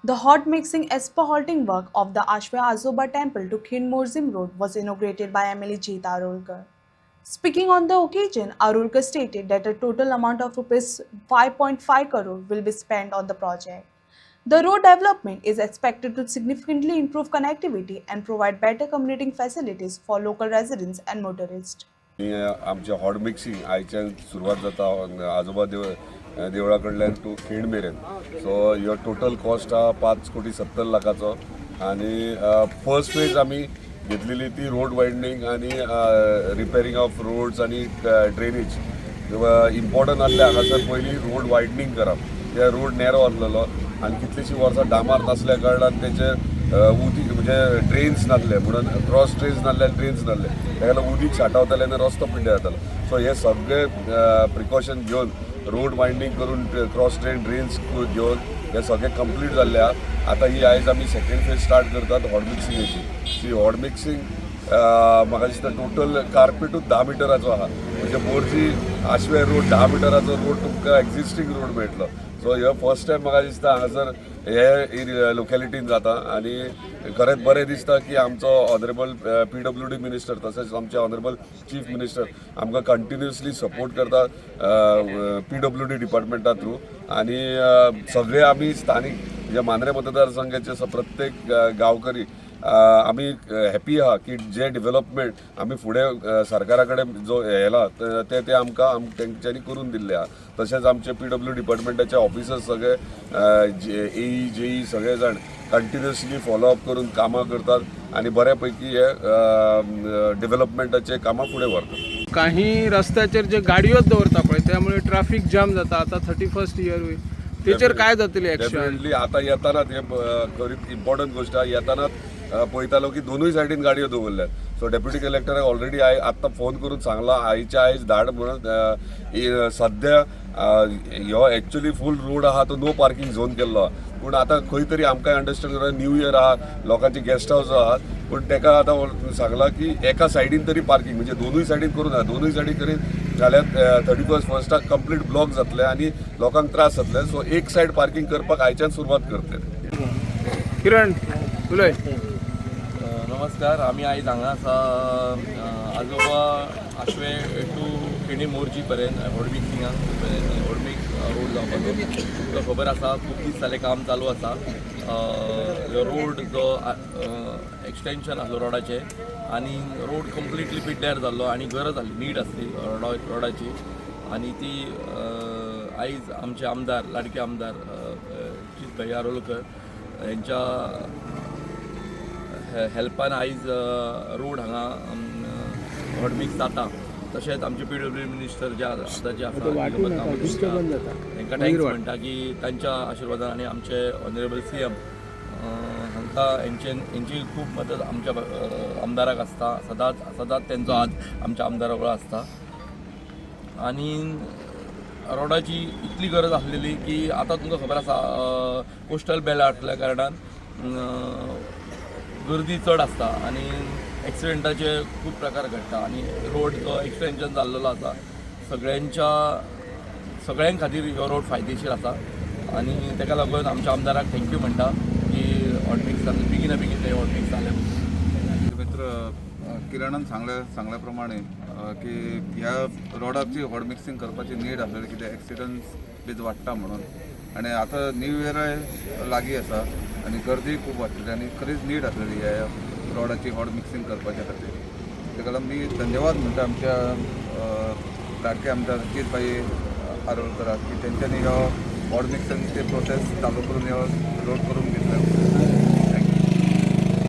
The hot mixing asphalting work of the Ashwa Azoba temple to Khinmorzim Road was inaugurated by MLA Jeeta Arulkar. Speaking on the occasion, Arulkar stated that a total amount of Rs 5.5 crore will be spent on the project. The road development is expected to significantly improve connectivity and provide better commuting facilities for local residents and motorists. आमचे hot mixing आयच्यान सुरवात जाता आजोबा देवळा कडल्यान to Khed मेरेन. So ह्यो total cost हा 5,70,00,000 आणि फर्स्ट फेज आमी घेतलेली ती रोड वायडनींग आणि रिपेरिंग ऑफ रोड्स आणि ड्रेनेज. इम्पॉर्टंट आसले हांगासर पयलीं रोड वायडनींग करप. ते रोड नॅरो आसलेलो आणि कितलीशीं वर्सां डांबार नासल्या कारणान तेचे उदीक म्हणजे ड्रेन्स नासले म्हणून क्रॉस ड्रेन्स नासले ड्रेन्स नासले ताका लागून उदीक साठवताले आनी रस्तो पिड्डे जातालो. सो हे सगळे प्रिकॉशन घेवन रोड वायडनींग करून क्रॉस ड्रेन्स घेवन हे सगळे कंप्लीट जाल्ले आहा. आतां ही आयज आमी सेकेंड फेज स्टार्ट करतात हॉट मिक्सिंगेची. सी हॉट मिक्सिंग म्हाका दिसता टोटल कार्पेटूच 10 मिटराचो आहा. म्हणजे मोरजी आशवे रोड 10 मिटराचो रोड तुमकां एक्झिस्टींग रोड मेळटलो. सो ह्यो फर्स्ट टायम म्हाका दिसता हांगासर हे लोकॅलिटीन जाता आणि खरेंच बरें दिसता की आमचो ऑनरेबल PWD मिनिस्टर तशेंच आमचे ऑनरेबल चीफ मिनिस्टर आमकां कंटिन्युअसली सपोर्ट करता PWD डिपार्टमेंटा थ्रू. आणि सगळे आमी स्थानीक म्हणजे मांद्रे मतदारसंघाचे प्रत्येक गांवकरी आमी हॅपी आहा की जे डेव्हलपमेंट आमी फुडें सरकारा कडेन जो येला ते आमकां तेंच्यांनी करून दिल्ले आहा. तशेंच आमचे PWD डिपार्टमेंटाचे ऑफिसर्स सगळे AE JE सगळे जाण कंटिन्युअसली फॉलोअप करून कामां करतात आणि बऱ्यापैकी हे डेव्हलपमेंटाचे कामां फुडें व्हरतात. काही रस्त्याचेर जे गाडयोच दवरता पळय त्यामुळे ट्रॅफिक जाम जाता. आता 31st इयर तेचेर काय जातली एक्शन? डेफिनेटली आता येतानाच हे खरी इम्पॉर्टंट गोष्ट आहे. येतानाच पळयतालो की दोनूय सायडीन गाडयो दवरल्यात. सो डेप्युटी कलेक्टराक ऑलरेडी आत्तां फोन करून सांगला आयच्या आयज धाड म्हणून. सद्या ह्यो एक्च्युली फूल रोड आहा तो नो पार्किंग झोन केल्लो. पूण आतां खंय तरी आमकां अंडरस्टँड करा न्यू इयर आहा लोकांचे गेस्ट हाऊस आहात पूण ताका आतां सांगला की एका सायडीन तरी पार्किंग म्हणजे दोनूय सायडीन करून दोनूय सायडीन करीत जाल्यार 31st कंप्लीट ब्लॉक जातले आणि लोकांक त्रास जातले. सो एक सायड पार्किंग करपाक आयच्यान सुरवात करतले. किरण उलय. नमस्कार. आम्ही आयज हांगा आसा आजोबा आशवे टू खेणी मोरजी पर्यंत हॉट मिक्सिंगाक हॉट मिक्स रोड जावपाचो. तुमकां खबर आसा खूब दीस जाले काम चालू आसा. रोड जो एक्सटेंशन आसलो रोडाचे आणि रोड कंप्लिटली पिड्ड्यार जाल्लो आणि गरज आसली नीड आसली रोडाची. आणि ती आयज आमचे आमदार लाडके आमदार अजित भाई आरोलकर यांच्या हेल्पान आयज रोड हांगा हॉट मिक्स जाता. तशेंच आमचे PWD मिनिस्टर जे आतां जे आसा तांकां थँक्स म्हणटा की तांच्या आशिर्वादान आनी आमचे ऑनरेबल CM हांकां हेंची खूब मदत आमच्या आमदाराक आसता. सदांच तेंचो हात आमच्या आमदारा कडेन आसता. आनी रोडाची इतली गरज आसलेली की आतां तुमकां खबर आसा कोस्टल बेल्ट आसल्या कारणान गर्दी चड आसता आणि एक्सिडेंटाचे खूब प्रकार घडटा. आणि रोड जो एक्सटेंशन जाल्लो आसा सगळ्यां खातीर हो रोड फायदेशीर आसा. आणि ताका लागून आमच्या आमदाराक थँक्यू म्हणटा की हॉट मिक्स बेगिना बेगीन ते हॉट मिक्स जाले. मित्र किरणान सांगल्या प्रमाणे की ह्या रोडाची हॉट मिक्सिंग करपाची नीड आसलेली कित्याक एक्सिडंट्स बी वाडटा म्हणून. आणि आता न्यू इयराय लागीं आसा आणि गर्दी खूब वाडटली आणि खरीच नीड आसलेली ह्या रोडाची हॉट मिक्सिंग करपाच्या खातीर. ताका लागून मी धन्यवाद म्हणटा आमच्या लाडके आमदार अजित भाई आरोलकराक की तेंच्यांनी ह्यो हॉट मिक्सिंगची प्रोसेस चालू करून ह्यो रोड करून दितलो.